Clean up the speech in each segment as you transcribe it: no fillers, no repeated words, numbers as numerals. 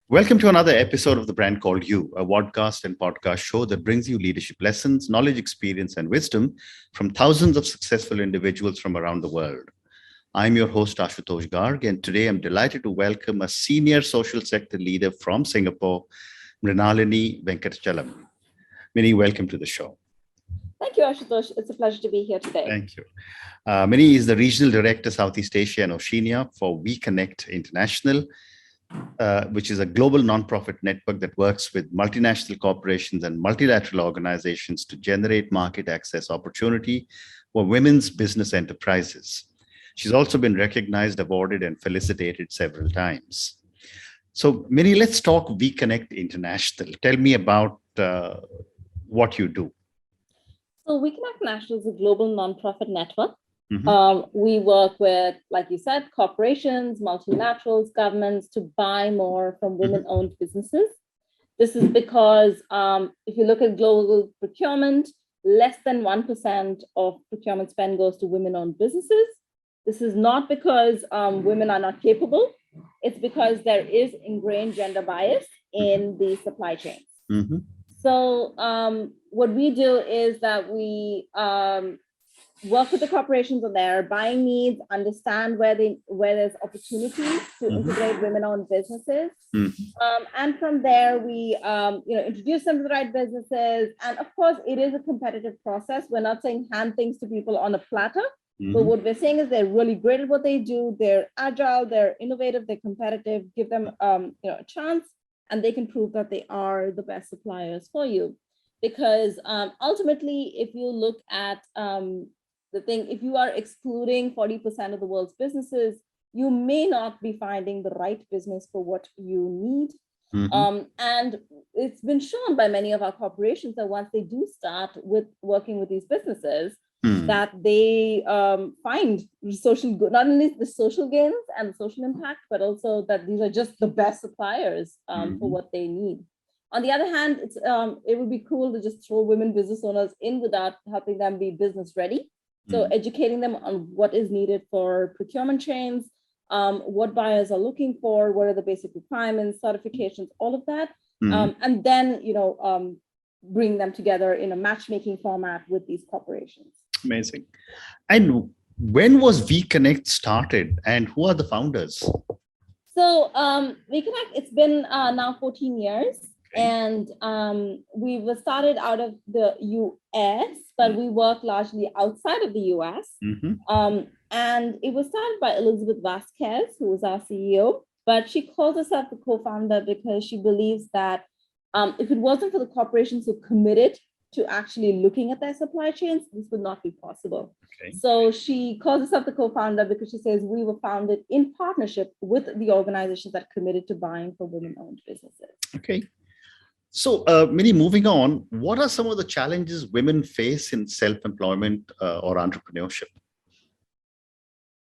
Welcome to another episode of The Brand Called You, a podcast and podcast show that brings you leadership lessons, knowledge, experience, and wisdom from thousands of successful individuals from around the world. I'm your host, Ashutosh Garg, and today I'm delighted to welcome a senior social sector leader from Singapore, Mrinalini Venkatachalam. Mini, welcome to the show. Thank you, Ashutosh. It's a pleasure to be here today. Thank you. Mini is the Regional Director, Southeast Asia and Oceania for WEConnect International, which is a global nonprofit network that works with multinational corporations and multilateral organizations to generate market access opportunity for women's business enterprises. She's also been recognized, awarded, and felicitated several times. So, Mini, let's talk WeConnect International. Tell me about what you do. So, WeConnect International is a global nonprofit network. Mm-hmm. We work with, like you said, corporations, multilaterals, governments to buy more from women-owned businesses. This is because if you look at global procurement, less than 1% of procurement spend goes to women-owned businesses. This is not because women are not capable. It's because there is ingrained gender bias in the supply chains. Mm-hmm. So what we do is that we work with the corporations on their buying needs, understand where there's opportunities to integrate women-owned businesses, and from there we introduce them to the right businesses. And of course, it is a competitive process. We're not saying hand things to people on a platter, but what we're saying is they're really great at what they do. They're agile, they're innovative, they're competitive. Give them a chance, and they can prove that they are the best suppliers for you. Because ultimately, if you look at the thing, if you are excluding 40% of the world's businesses, you may not be finding the right business for what you need. And it's been shown by many of our corporations that once they do start with working with these businesses, that they find social good, not only the social gains and the social impact, but also that these are just the best suppliers for what they need. On the other hand, it would be cruel to just throw women business owners in without helping them be business ready. So educating them on what is needed for procurement chains, what buyers are looking for, what are the basic requirements, certifications, all of that. And then, bring them together in a matchmaking format with these corporations. Amazing. And when was WeConnect started and who are the founders? So WeConnect, it's been now 14 years. And we were started out of the US, but we work largely outside of the US. And it was started by Elizabeth Vasquez, who was our CEO, but she calls herself the co-founder because she believes that if it wasn't for the corporations who committed to actually looking at their supply chains, this would not be possible. So she calls herself the co-founder because she says we were founded in partnership with the organizations that committed to buying for women-owned businesses. Okay. So, Mini, moving on, what are some of the challenges women face in self-employment or entrepreneurship?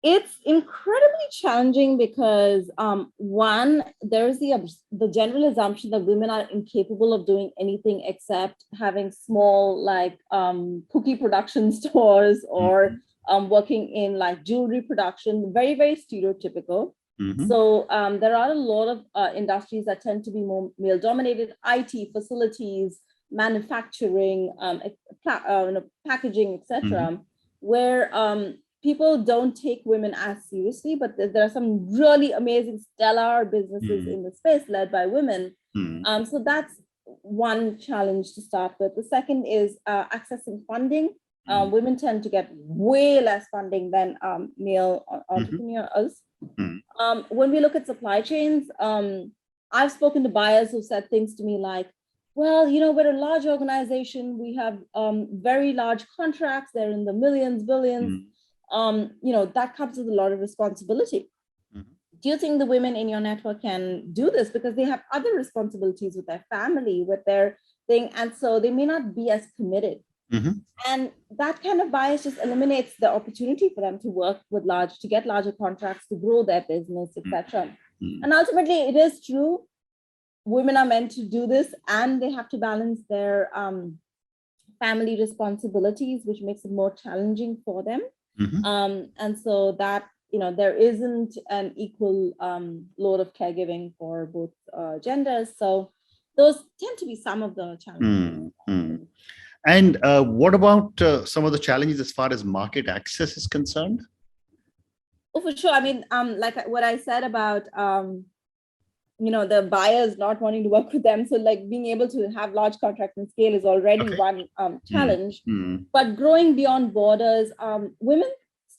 It's incredibly challenging because one, there is the general assumption that women are incapable of doing anything except having small cookie production stores or working in like jewelry production, very, very stereotypical. So there are a lot of industries that tend to be more male dominated, IT, facilities, manufacturing, packaging, etc., where people don't take women as seriously, but there are some really amazing stellar businesses in the space led by women. So that's one challenge to start with. The second is accessing funding. Women tend to get way less funding than male entrepreneurs. When we look at supply chains, I've spoken to buyers who said things to me like, well, we're a large organization. We have very large contracts. They're in the millions, billions. That comes with a lot of responsibility. Do you think the women in your network can do this? Because they have other responsibilities with their family, with their thing. And so they may not be as committed. And that kind of bias just eliminates the opportunity for them to work with to get larger contracts, to grow their business, etc. And ultimately, it is true. Women are meant to do this, and they have to balance their family responsibilities, which makes it more challenging for them. And so that there isn't an equal load of caregiving for both genders. So those tend to be some of the challenges. And what about some of the challenges as far as market access is concerned? Oh, for sure. I mean, like what I said about, the buyers not wanting to work with them. So like being able to have large contracts and scale is already one challenge. But growing beyond borders, women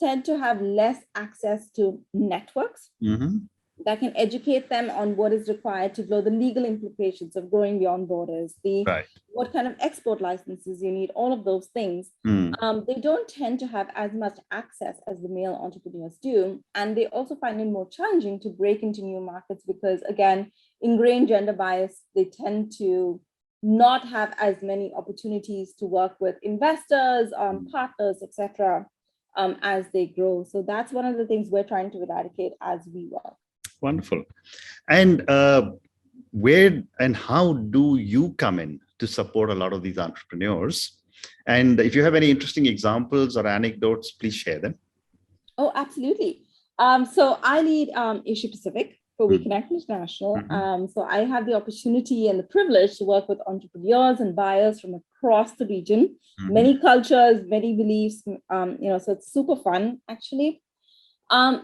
tend to have less access to networks that can educate them on what is required to grow, the legal implications of going beyond borders, what kind of export licenses you need, all of those things. They don't tend to have as much access as the male entrepreneurs do. And they also find it more challenging to break into new markets because, again, ingrained gender bias, they tend to not have as many opportunities to work with investors, partners, etc., as they grow. So that's one of the things we're trying to eradicate as we work. Wonderful. And where and how do you come in to support a lot of these entrepreneurs? And if you have any interesting examples or anecdotes, please share them. Oh, absolutely. So I lead Asia Pacific for WEConnect International. So I have the opportunity and the privilege to work with entrepreneurs and buyers from across the region, many cultures, many beliefs, so it's super fun, actually.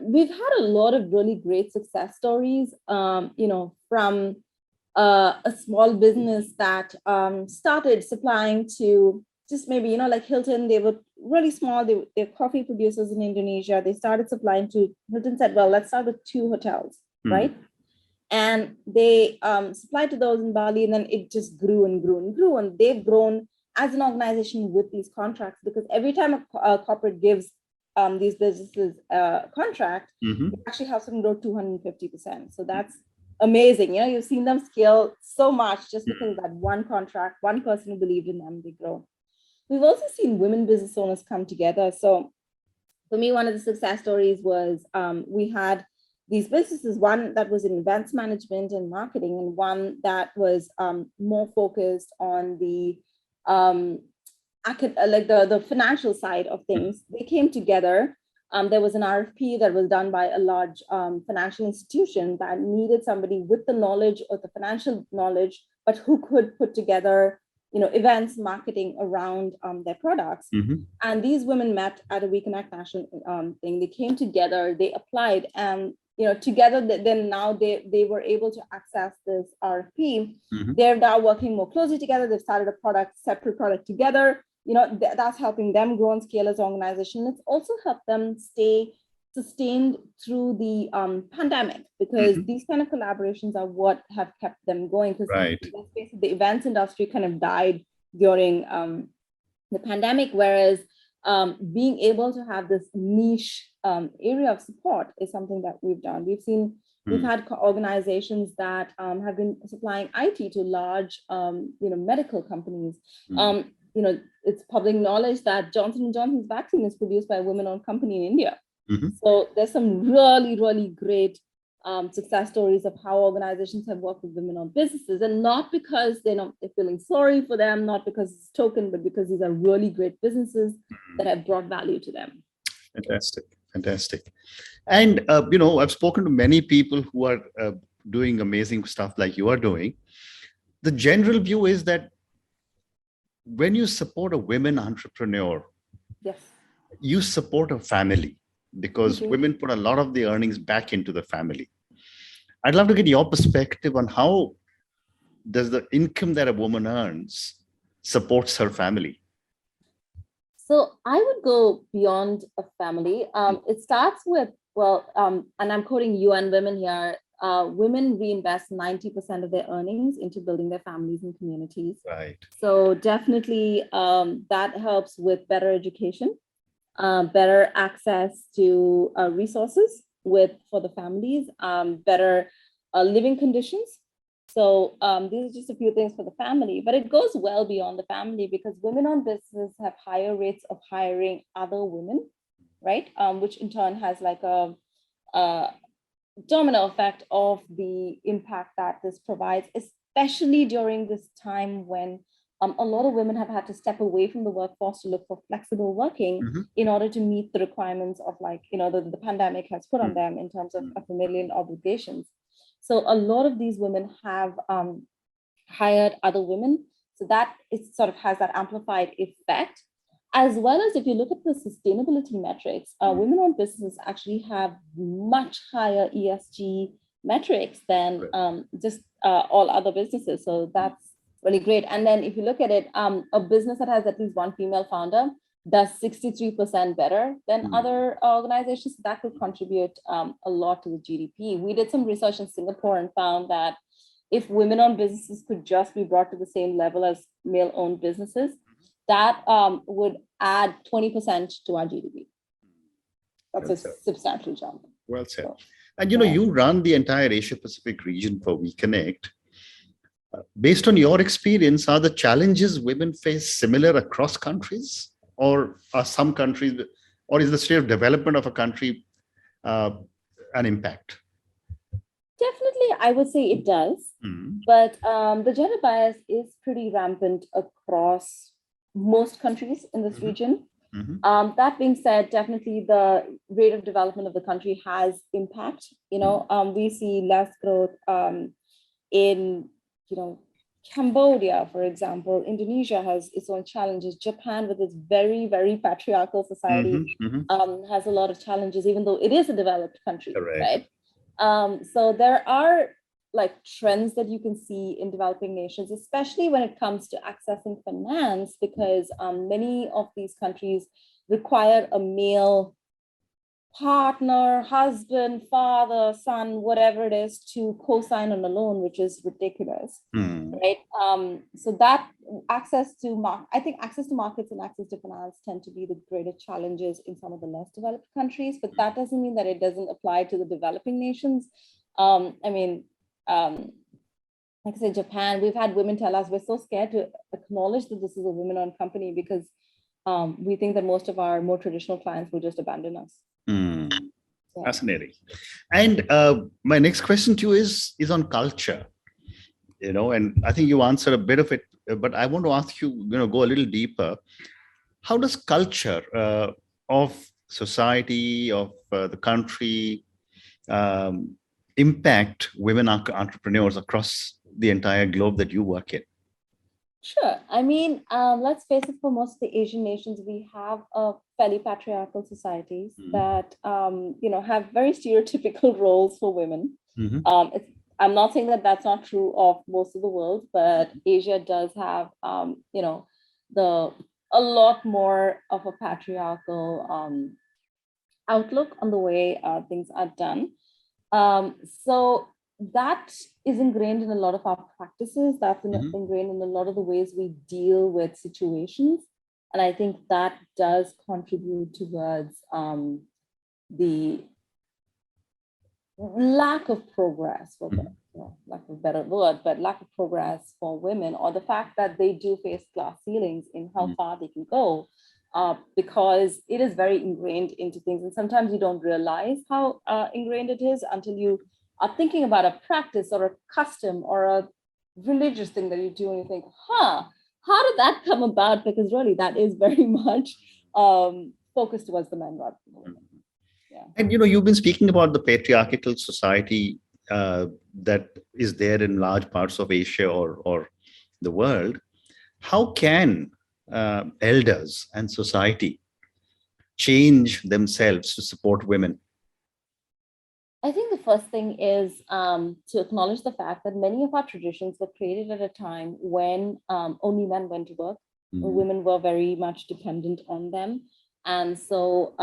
We've had a lot of really great success stories, from a small business that started supplying to just maybe, like Hilton. They were really small. They're coffee producers in Indonesia. They started supplying to Hilton, said, well, let's start with 2 hotels, right? And they supplied to those in Bali, and then it just grew and grew and grew. And they've grown as an organization with these contracts, because every time a corporate gives these businesses contract, it actually helps them grow 250%. So that's amazing. You've seen them scale so much just because of that one contract, one person who believed in them, they grow. We've also seen women business owners come together. So for me, one of the success stories was we had these businesses, one that was in events management and marketing, and one that was more focused on the the financial side of things. They came together. There was an RFP that was done by a large financial institution that needed somebody with the knowledge or the financial knowledge, but who could put together, events, marketing around their products. And these women met at a WEConnect International thing. They came together, they applied, and together, then now they were able to access this RFP. They're now working more closely together. They've started a separate product together. That's helping them grow and scale as an organization. It's also helped them stay sustained through the pandemic, because these kind of collaborations are what have kept them going. Because the events industry kind of died during the pandemic, whereas being able to have this niche area of support is something that we've done. We've had organizations that have been supplying IT to large, medical companies. It's public knowledge that Johnson & Johnson's vaccine is produced by a women-owned company in India. So there's some really, really great success stories of how organizations have worked with women-owned businesses, and not because they're feeling sorry for them, not because it's token, but because these are really great businesses that have brought value to them. Fantastic. And, I've spoken to many people who are doing amazing stuff like you are doing. The general view is that when you support a women entrepreneur, you support a family, because women put a lot of the earnings back into the family. I'd love to get your perspective on how does the income that a woman earns supports her family? So I would go beyond a family. It starts with, and I'm quoting UN Women here, women reinvest 90% of their earnings into building their families and communities. Right. So definitely that helps with better education, better access to resources for the families, better living conditions. So these are just a few things for the family, but it goes well beyond the family, because women-owned businesses have higher rates of hiring other women, right? Which in turn has like a domino effect of the impact that this provides, especially during this time when a lot of women have had to step away from the workforce to look for flexible working in order to meet the requirements of like, the pandemic has put on them in terms of a million obligations. So a lot of these women have hired other women. So that it sort of has that amplified effect. As well as if you look at the sustainability metrics, women-owned businesses actually have much higher ESG metrics than just all other businesses. So that's really great. And then if you look at it, a business that has at least one female founder does 63% better than other organizations. That could contribute a lot to the GDP. We did some research in Singapore and found that if women-owned businesses could just be brought to the same level as male-owned businesses, that would add 20% to our GDP. That's a substantial jump. Well said. So, and you run the entire Asia Pacific region for WeConnect. Based on your experience, are the challenges women face similar across countries, or are some countries, or is the state of development of a country an impact? Definitely, I would say it does. But the gender bias is pretty rampant across most countries in this region. That being said, definitely the rate of development of the country has impact. We see less growth in, Cambodia, for example. Indonesia has its own challenges. Japan, with its very, very patriarchal society, has a lot of challenges, even though it is a developed country, right? So there are like trends that you can see in developing nations, especially when it comes to accessing finance, because many of these countries require a male partner, husband, father, son, whatever it is, to co-sign on a loan, which is ridiculous, right? So that access to I think access to markets and access to finance tend to be the greater challenges in some of the less developed countries, but that doesn't mean that it doesn't apply to the developing nations. Like I said, Japan, we've had women tell us we're so scared to acknowledge that this is a women-owned company because we think that most of our more traditional clients will just abandon us. Fascinating. And my next question to you is on culture, and I think you answered a bit of it, but I want to ask you, go a little deeper. How does culture of society, of the country, impact women entrepreneurs across the entire globe that you work in? Sure. I mean, let's face it, for most of the Asian nations, we have a fairly patriarchal societies that, have very stereotypical roles for women. I'm not saying that that's not true of most of the world, but Asia does have, a lot more of a patriarchal outlook on the way things are done. So that is ingrained in a lot of our practices. That's ingrained in a lot of the ways we deal with situations. And I think that does contribute towards the lack of progress, for lack of a better word, but lack of progress for women, or the fact that they do face glass ceilings in how far they can go, because it is very ingrained into things. And sometimes you don't realize how ingrained it is until you are thinking about a practice or a custom or a religious thing that you do, and you think, how did that come about? Because really that is very much focused towards the men rather than the women. Yeah. And you've been speaking about the patriarchal society that is there in large parts of Asia or the world. How can elders and society change themselves to support women? I think the first thing is to acknowledge the fact that many of our traditions were created at a time when only men went to work. Women were very much dependent on them. And so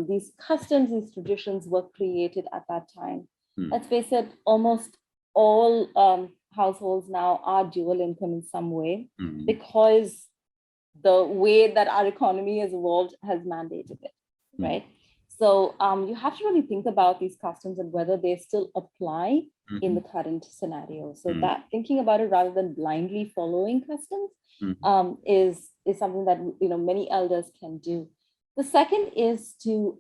these customs, these traditions were created at that time. Let's face it, almost all households now are dual income in some way, because the way that our economy has evolved has mandated it, right? So you have to really think about these customs and whether they still apply in the current scenario. So that thinking about it rather than blindly following customs is something that many elders can do. The second is to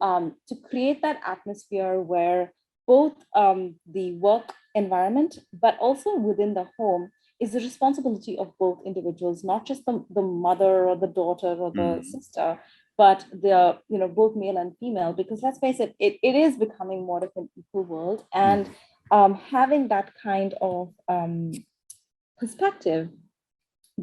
create that atmosphere where both the work environment, but also within the home, is the responsibility of both individuals, not just the mother or the daughter or the sister, but they're, both male and female, because let's face it, it is becoming more of an equal world. And having that kind of perspective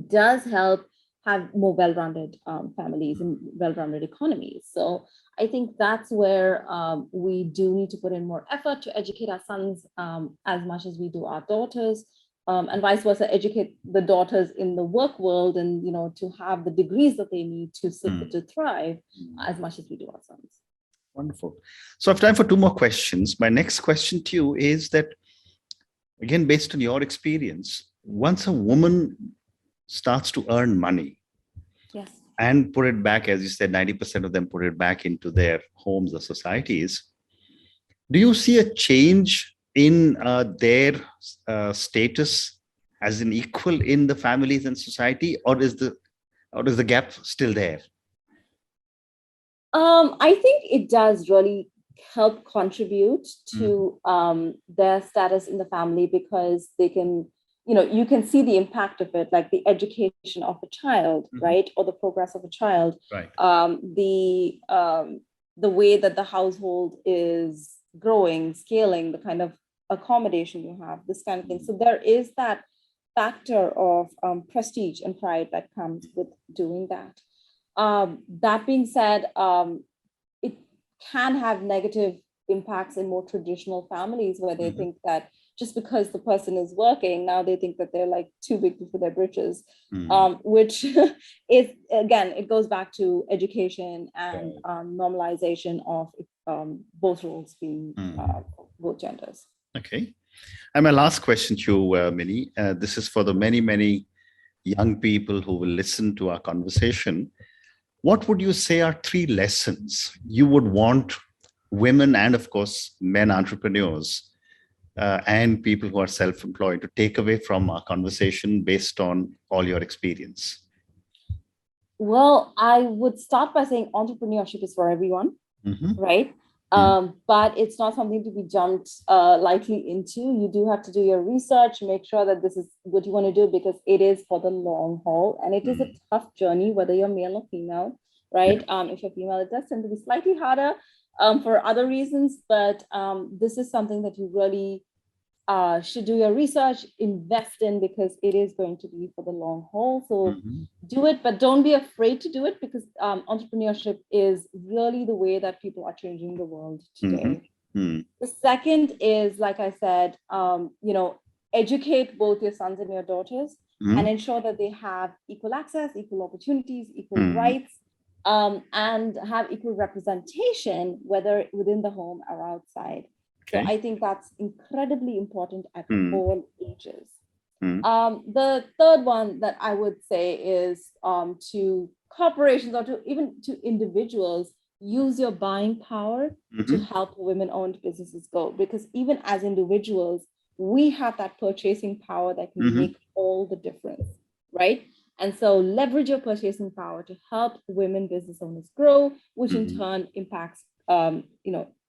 does help have more well-rounded families and well-rounded economies. So I think that's where we do need to put in more effort to educate our sons as much as we do our daughters, and vice versa, educate the daughters in the work world and, to have the degrees that they need to thrive as much as we do our sons. Wonderful. So I have time for two more questions. My next question to you is that, again, based on your experience, once a woman starts to earn money, yes, and put it back, as you said, 90% of them put it back into their homes or societies, do you see a change in their status as an equal in the families and society, or is the gap still there? I think it does really help contribute to their status in the family, because they can, you can see the impact of it, like the education of a child, right? Or the progress of a child, right? The way that the household is growing, scaling, the kind of accommodation you have, this kind of thing. So there is that factor of prestige and pride that comes with doing that. That being said, it can have negative impacts in more traditional families, where they think that just because the person is working, now they think that they're like too big for their britches, which is, again, it goes back to education and normalization of both roles being both genders. Okay. And my last question to you, Minnie, this is for the many, many young people who will listen to our conversation. What would you say are 3 lessons you would want women and, of course, men entrepreneurs and people who are self-employed to take away from our conversation based on all your experience? Well, I would start by saying entrepreneurship is for everyone, right? But it's not something to be jumped lightly into. You do have to do your research, make sure that this is what you want to do, because it is for the long haul. And it is a tough journey, whether you're male or female, right? If you're female, it does tend to be slightly harder for other reasons, but this is something that you really should do your research, invest in, because it is going to be for the long haul. So do it, but don't be afraid to do it, because entrepreneurship is really the way that people are changing the world today. The second is, like I said, educate both your sons and your daughters and ensure that they have equal access, equal opportunities, equal rights, and have equal representation, whether within the home or outside. Okay. So I think that's incredibly important at all ages. The third one that I would say is to corporations, or to even to individuals, use your buying power to help women-owned businesses go. Because even as individuals, we have that purchasing power that can make all the difference, right? And so leverage your purchasing power to help women business owners grow, which in turn impacts,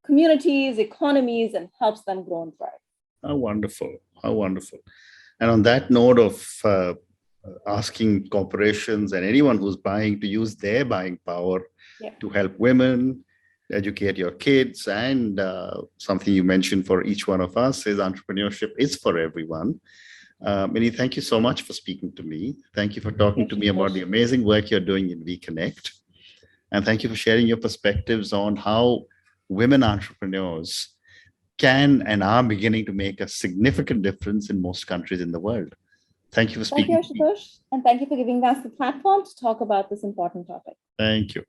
communities, economies, and helps them grow and thrive. How wonderful. How wonderful. And on that note of asking corporations and anyone who's buying to use their buying power to help women, educate your kids, and something you mentioned for each one of us is entrepreneurship is for everyone. Minnie, thank you so much for speaking to me. Thank you for talking to me about the amazing work you're doing in WeConnect. And thank you for sharing your perspectives on how women entrepreneurs can and are beginning to make a significant difference in most countries in the world. Thank you for speaking. Thank you, Ashutosh, and thank you for giving us the platform to talk about this important topic. Thank you.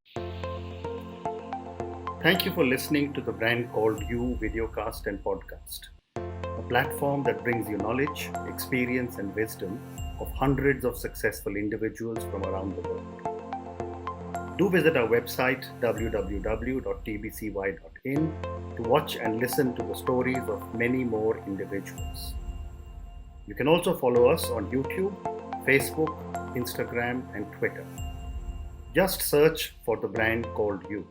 Thank you for listening to the Brand Called You videocast and podcast, a platform that brings you knowledge, experience, and wisdom of hundreds of successful individuals from around the world. Do visit our website www.tbcy.in to watch and listen to the stories of many more individuals. You can also follow us on YouTube, Facebook, Instagram, and Twitter. Just search for the Brand Called You.